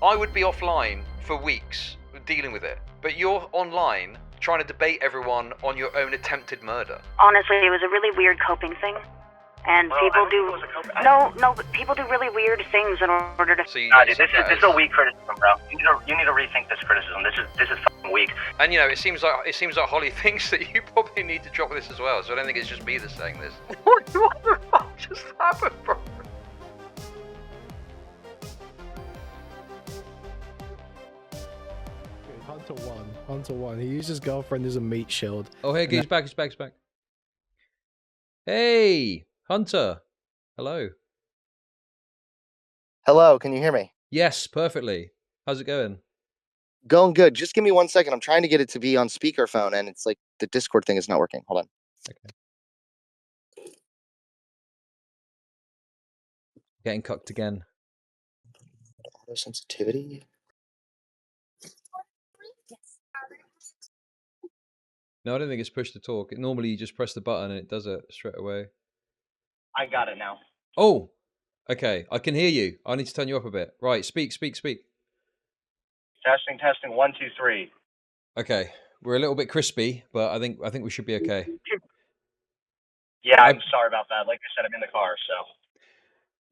I would be offline for weeks dealing with it, but you're online trying to debate everyone on your own attempted murder. Honestly, it was a really weird coping thing. And but people do really weird things in order to. So you dude, this is a weak criticism, bro. You need to rethink this criticism. This is fucking weak. And you know, it seems like Holle thinks that you probably need to drop this as well. So I don't think it's just me that's saying this. What the fuck just happened, bro? Hunter won. He used his girlfriend as a meat shield. Oh, hey, he's back. Hey, Hunter. Hello. Hello, can you hear me? Yes, perfectly. How's it going? Going good. Just give me 1 second. I'm trying to get it to be on speakerphone, and it's like the Discord thing is not working. Hold on. Okay. Getting cucked again. Auto sensitivity. No, I don't think it's push to talk. Normally, you just press the button and it does it straight away. I got it now. Oh, okay. I can hear you. I need to turn you up a bit. Right, speak. Testing. 1, 2, 3. Okay, we're a little bit crispy, but I think we should be okay. Yeah, I'm sorry about that. Like I said, I'm in the car, so.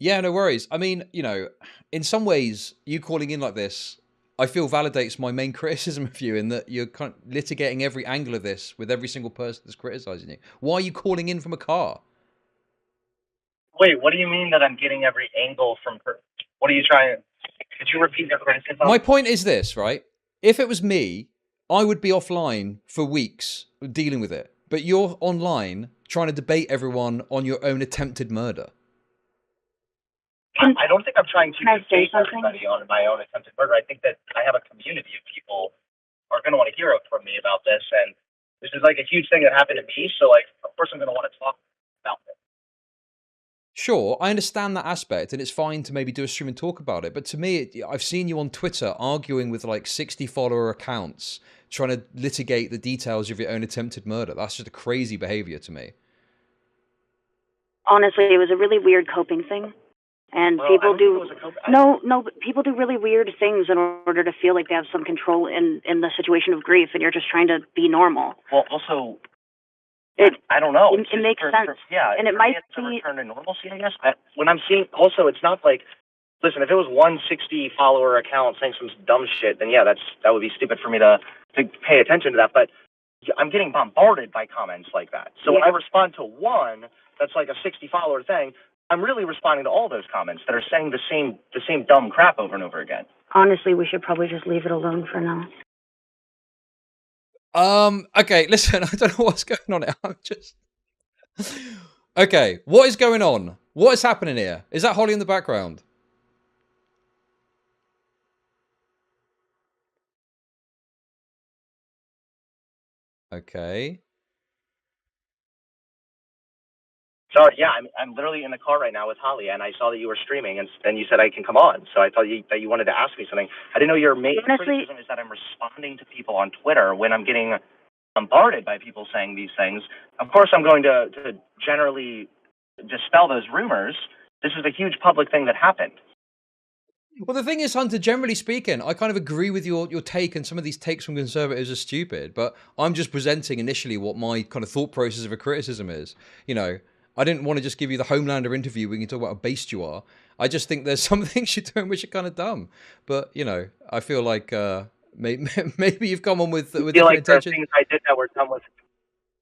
Yeah, no worries. I mean, you know, in some ways, you calling in like this, I feel validates my main criticism of you in that you're kind of litigating every angle of this with every single person that's criticizing you. Why are you calling in from a car? Wait, what do you mean that I'm getting every angle from her? What are you trying? Could you repeat your criticism? My point is this, right? If it was me, I would be offline for weeks dealing with it. But you're online trying to debate everyone on your own attempted murder. I don't think I'm trying to debate everybody on my own attempted murder. I think that I have a community of people who are going to want to hear from me about this, and this is like a huge thing that happened to me. So, like, of course, I'm going to want to talk about it. Sure, I understand that aspect, and it's fine to maybe do a stream and talk about it. But to me, I've seen you on Twitter arguing with like 60 follower accounts, trying to litigate the details of your own attempted murder. That's just a crazy behavior to me. Honestly, it was a really weird coping thing. And people do but people do really weird things in order to feel like they have some control in the situation of grief, and you're just trying to be normal. Well, also, I don't know. It makes sense. And it might be return to normalcy, I guess. When I'm seeing, also, it's not like, listen, if it was 160 follower account saying some dumb shit, then yeah, that would be stupid for me to pay attention to that. But I'm getting bombarded by comments like that. So when I respond to one that's like a 60 follower thing, I'm really responding to all those comments that are saying the same dumb crap over and over again. Honestly, we should probably just leave it alone for now. Okay, listen, I don't know what's going on here. I'm just... Okay, what is going on? What is happening here? Is that Holle in the background? Okay. So yeah, I'm literally in the car right now with Holle, and I saw that you were streaming, and then you said I can come on. So I thought that you wanted to ask me something. I didn't know your main criticism is that I'm responding to people on Twitter when I'm getting bombarded by people saying these things. Of course, I'm going to generally dispel those rumors. This is a huge public thing that happened. Well, the thing is, Hunter, generally speaking, I kind of agree with your take, and some of these takes from conservatives are stupid, but I'm just presenting initially what my kind of thought process of a criticism is. You know, I didn't want to just give you the Homelander interview where you can talk about how based you are. I just think there's some things you're doing which are kind of dumb. But, you know, I feel like maybe you've come on with different intentions. Things I did that were dumb with...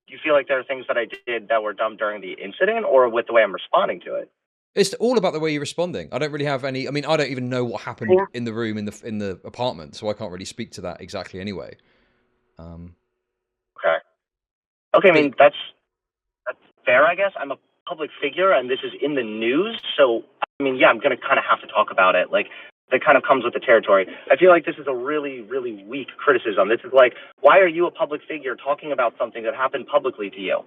Do you feel like there are things that I did that were dumb during the incident, or with the way I'm responding to it? It's all about the way you're responding. I don't really have any... I mean, I don't even know what happened in the room, in the apartment, so I can't really speak to that exactly anyway. Okay. Okay, I mean, that's fair, I guess. I'm a public figure, and this is in the news, so, I mean, yeah, I'm going to kind of have to talk about it. Like, that kind of comes with the territory. I feel like this is a really, really weak criticism. This is like, why are you a public figure talking about something that happened publicly to you?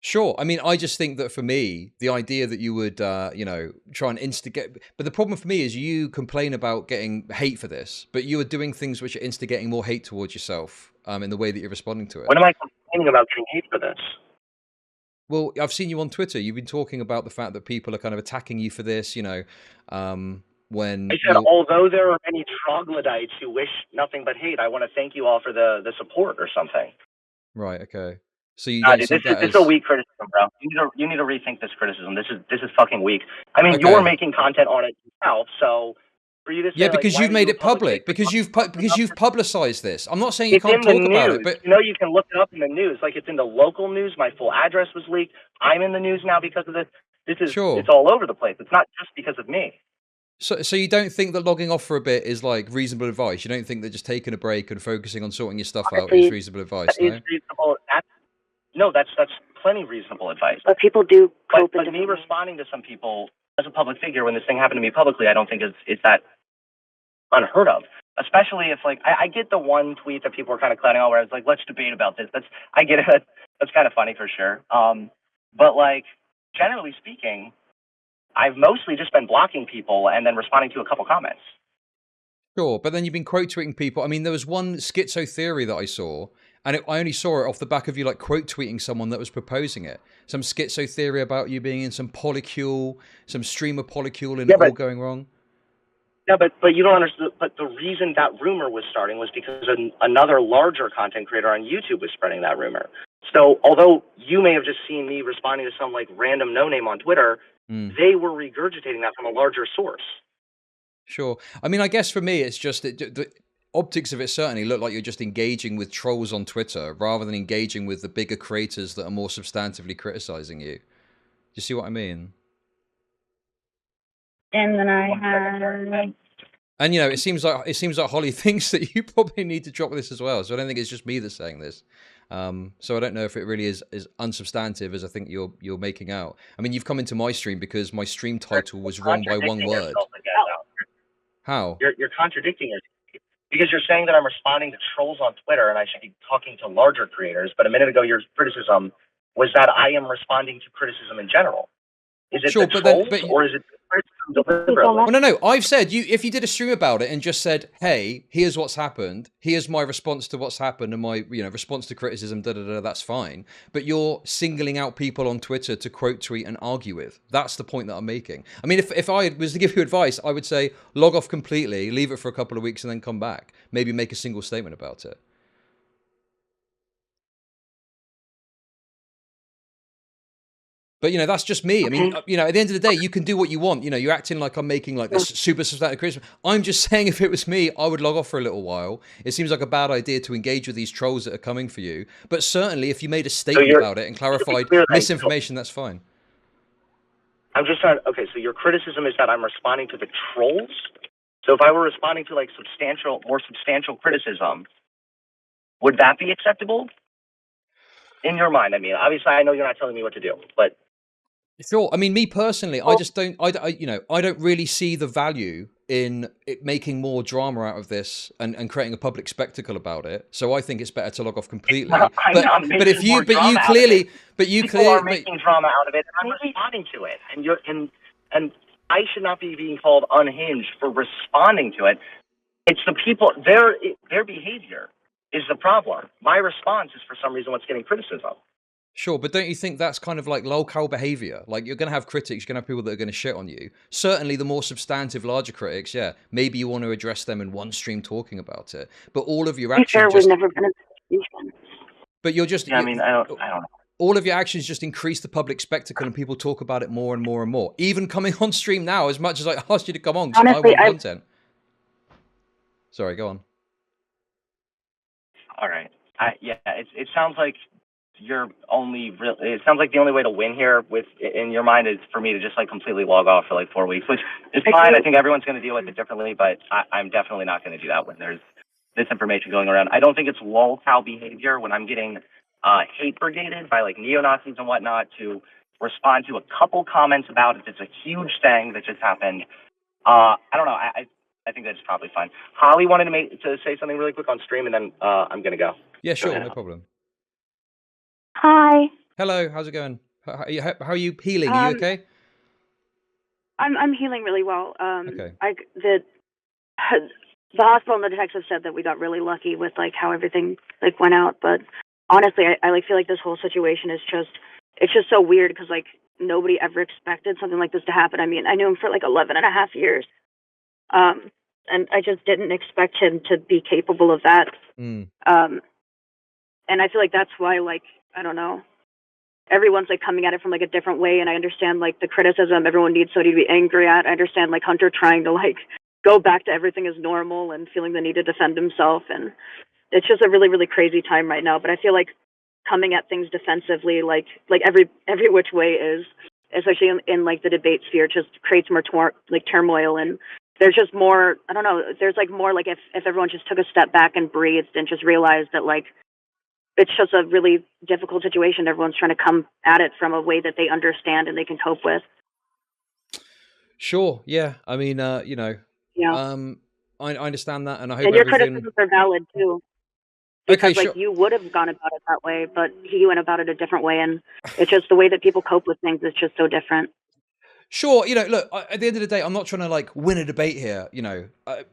Sure. I mean, I just think that for me, the idea that you would, you know, try and instigate... But the problem for me is you complain about getting hate for this, but you are doing things which are instigating more hate towards yourself in the way that you're responding to it. When am I complaining about getting hate for this? Well, I've seen you on Twitter. You've been talking about the fact that people are kind of attacking you for this, you know. when I said, although there are many troglodytes who wish nothing but hate, I want to thank you all for the support or something. Right. Okay. So you don't Dude, see that this is as a weak criticism, bro. You need to rethink this criticism. This is fucking weak. I mean, okay. you're making content on it yourself, so for you to say, Yeah, like, because why you've are made you a it public public. figure Because you've publicized this. I'm not saying you it's can't in the talk about it, news. but You know, you can look it up in the news. Like, it's in the local news. My full address was leaked. I'm in the news now because of this. sure. It's all over the place. It's not just because of me. So you don't think that logging off for a bit is like reasonable advice? You don't think that just taking a break and focusing on sorting your stuff out is Honestly, reasonable advice? It's No. reasonable. That's plenty reasonable advice. but people do cope in But me different ways. responding to some people as a public figure when this thing happened to me publicly, I don't think is that unheard of. Especially if, like, I get the one tweet that people were kind of clowning on where it's like, let's debate about this. I get it. That's kind of funny for sure. But like, generally speaking, I've mostly just been blocking people and then responding to a couple comments. Sure, but then you've been quote tweeting people. I mean, there was one schizo theory that I saw, and I only saw it off the back of you like quote tweeting someone that was proposing it. Some schizo theory about you being in some polycule, some streamer polycule, and it all going wrong. Yeah, but you don't understand. But the reason that rumor was starting was because another larger content creator on YouTube was spreading that rumor. So although you may have just seen me responding to some like random no name on Twitter, they were regurgitating that from a larger source. Sure. I mean, I guess for me, it's just the optics of it certainly look like you're just engaging with trolls on Twitter rather than engaging with the bigger creators that are more substantively criticizing you. Do you see what I mean? And then I had. And you know, it seems like Holle thinks that you probably need to drop this as well. So I don't think it's just me that's saying this. So I don't know if it really is unsubstantive as I think you're making out. I mean, you've come into my stream because my stream title was wrong by one word. How? You're contradicting yourself because you're saying that I'm responding to trolls on Twitter and I should be talking to larger creators. But a minute ago, your criticism was that I am responding to criticism in general. Is it the trolls or is it criticism deliberately? Well, no. I've said if you did a stream about it and just said, "Hey, here's what's happened. Here's my response to what's happened and my response to criticism." That's fine. But you're singling out people on Twitter to quote tweet and argue with. That's the point that I'm making. I mean, if I was to give you advice, I would say log off completely, leave it for a couple of weeks, and then come back. Maybe make a single statement about it. But, that's just me. I mean, at the end of the day, you can do what you want. You're acting like I'm making like this super substantive criticism. I'm just saying if it was me, I would log off for a little while. It seems like a bad idea to engage with these trolls that are coming for you. But certainly if you made a statement about it and clarified misinformation, that's fine. I'm just trying. Okay, so your criticism is that I'm responding to the trolls? So if I were responding to like more substantial criticism, would that be acceptable? In your mind, I mean, obviously I know you're not telling me what to do, but sure. I mean, me personally, I just don't. I don't really see the value in it making more drama out of this and creating a public spectacle about it. So I think it's better to log off completely. But if you, you clearly are making drama out of it, and I'm responding to it, and I should not be being called unhinged for responding to it. It's the people. Their behavior is the problem. My response is for some reason what's getting criticism. Sure, but don't you think that's kind of like lolcow behavior? Like, you're going to have critics, you're going to have people that are going to shit on you. Certainly the more substantive, larger critics, yeah, maybe you want to address them in one stream talking about it. But all of your actions we've never been in this situation. But you're just... Yeah, I mean, I don't know. All of your actions just increase the public spectacle and people talk about it more and more and more. Even coming on stream now, as much as I asked you to come on, because I want content. Sorry, go on. All right. It sounds like it sounds like the only way to win here in your mind is for me to just like completely log off for like 4 weeks, which is fine. I think everyone's going to deal with it differently, but I'm definitely not going to do that when there's this information going around. I don't think it's lolcow behavior when I'm getting hate brigaded by like neo-Nazis and whatnot to respond to a couple comments about it. It's a huge thing that just happened. I don't know. I think that's probably fine. Holly wanted to say something really quick on stream, and then I'm going to go. Yeah, sure. No problem. Hi. Hello. How's it going? How are you healing? Are you okay? I'm healing really well. Okay. The hospital and the detective said that we got really lucky with like how everything like went out, but honestly, I like feel like this whole situation is it's just so weird because like nobody ever expected something like this to happen. I mean, I knew him for like 11 and a half years. And I just didn't expect him to be capable of that. Mm. And I feel like that's why, like, I don't know, everyone's like coming at it from like a different way. And I understand like the criticism everyone needs somebody to be angry at. I understand like Hunter trying to like go back to everything as normal and feeling the need to defend himself. And it's just a really, really crazy time right now. But I feel like coming at things defensively, like every which way is, especially in like the debate sphere, just creates more turmoil. And there's just more, I don't know, there's like more like if everyone just took a step back and breathed and just realized that like it's just a really difficult situation. Everyone's trying to come at it from a way that they understand and they can cope with. Sure. Yeah. I mean, you know, Yeah. I understand that, and I hope And your everything. criticisms are valid too. Okay, Because like sure. you would have gone about it that way, but he went about it a different way, and it's just the way that people cope with things is just so different. Sure, you know, look. At the end of the day, I'm not trying to like win a debate here. You know,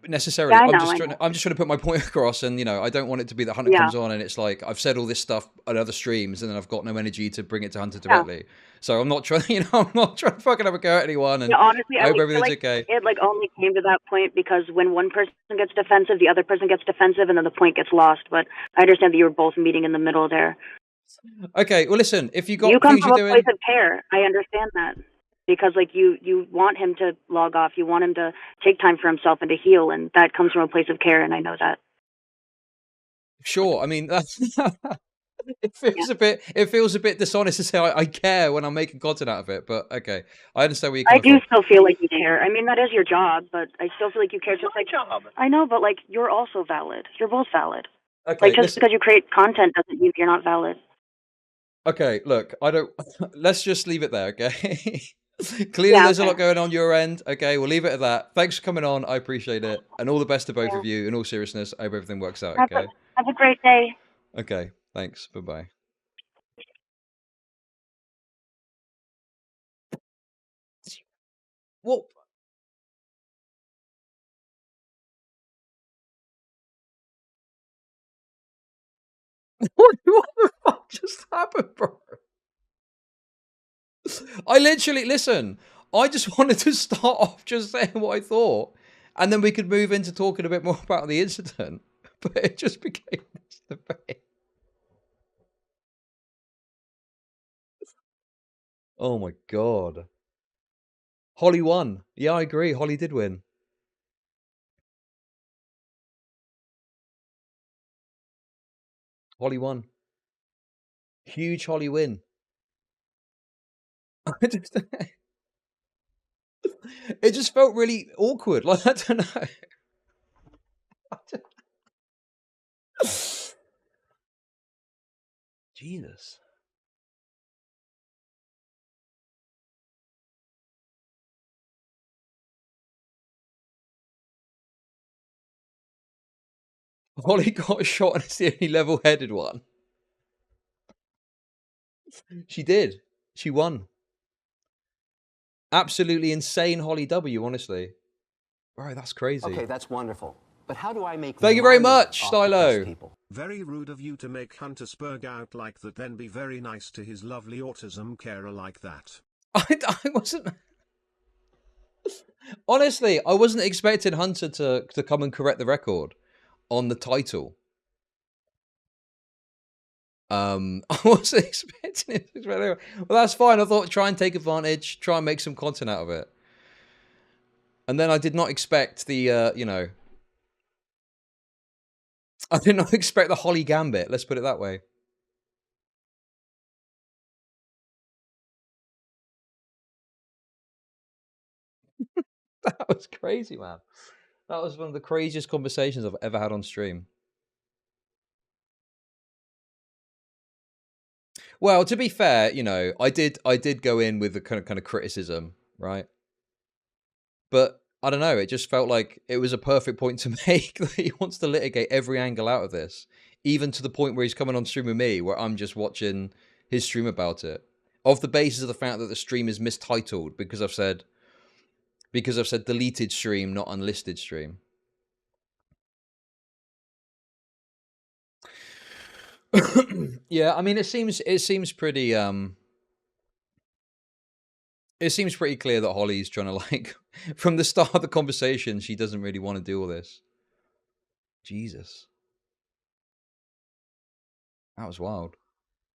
necessarily. Yeah, I I'm know, just I trying. know. I'm just trying to put my point across, and you know, I don't want it to be that Hunter Yeah, comes on and it's like I've said all this stuff on other streams, and then I've got no energy to bring it to Hunter yeah. directly. So I'm not trying. You know, I'm not trying to fucking have a go at anyone, and Yeah, honestly, I I hope feel everything's like okay. it like only came to that point because when one person gets defensive, the other person gets defensive, and then the point gets lost. But I understand that you were both meeting in the middle there. Okay, well, listen. If you You got come things from you're a place doing, of care. I understand that because like you want him to log off, you want him to take time for himself and to heal, and that comes from a place of care, and I know that. sure. I mean, that's. It Yeah. feels a bit dishonest to say I care when I'm making content out of it, but okay, I understand where you're I coming do from. still feel like you care. I mean, that is your job, but I still feel like you care. Just like job. I know, but like you're also valid. You're both valid. Like Okay, just listen. because you create content doesn't mean you're not valid. Okay, look, I don't. Let's just leave it there, okay? Clearly, Yeah. there's a Okay. lot going on your end. Okay, we'll leave it at that. Thanks for coming on. I appreciate it, and all the best to both Yeah. of you. In all seriousness, I hope everything works out. Have Okay. a great day. Okay. Thanks. Bye bye. What? What the fuck just happened, bro? I literally listen. I just wanted to start off just saying what I thought, and then we could move into talking a bit more about the incident. But it just became this debate. Oh my god. Holly won. Yeah, I agree. Holly did win. Holly won. Huge Holly win. It just felt really awkward. Like, I don't know. Jesus. Holly got shot and it's the only level-headed one. She did. She won. Absolutely insane Holly W, honestly. Bro, that's crazy. Okay, that's wonderful. But how do I make Thank you very money much, off depressed Stylo. people? Very rude of you to make Hunter Spurg out like that, then be very nice to his lovely autism carer like that. I wasn't... Honestly, I wasn't expecting Hunter to come and correct the record on the title. I wasn't expecting it. Well, that's fine. I thought try and take advantage, try and make some content out of it. And then I did not expect the, you know, I did not expect the Holly Gambit. Let's put it that way. That was crazy, man. That was one of the craziest conversations I've ever had on stream. Well, to be fair, you know, I did go in with the kind of criticism, right? But I don't know, it just felt like it was a perfect point to make that he wants to litigate every angle out of this, even to the point where he's coming on stream with me, where I'm just watching his stream about it, off the basis of the fact that the stream is mistitled because I've said deleted stream, not unlisted stream. Yeah, I mean, it seems pretty It seems pretty clear that Holly's trying to, like, from the start of the conversation, she doesn't really want to do all this. Jesus. That was wild.